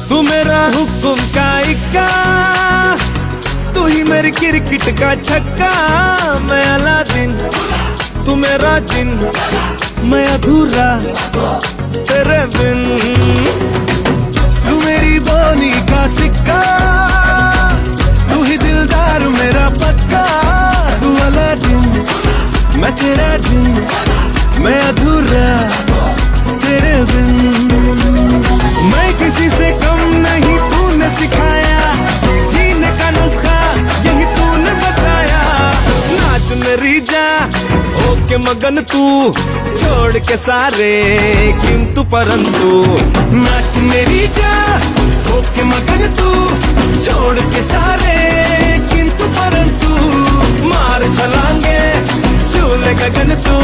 तू मेरा हुक्म का इक्का, तू ही मेरी क्रिकेट का छक्का। मैं अलादीन तू मेरा जिन, मैं अधूरा तेरे बिन। तू मेरी बोली का सिक्का, तू ही दिलदार मेरा पक्का। तू अलादीन मैं तेरा जिन, मैं अधूरा तेरे बिन। मैं किसी से कम नहीं, तूने सिखाया जीने का नुस्खा, यही तूने बताया। नाच मेरी जा होके मगन तू, छोड़ के सारे किंतु परंतु। नाच मेरी जा होके मगन तू, छोड़ के सारे किंतु परंतु। मार छलांगे झूले गगन तू।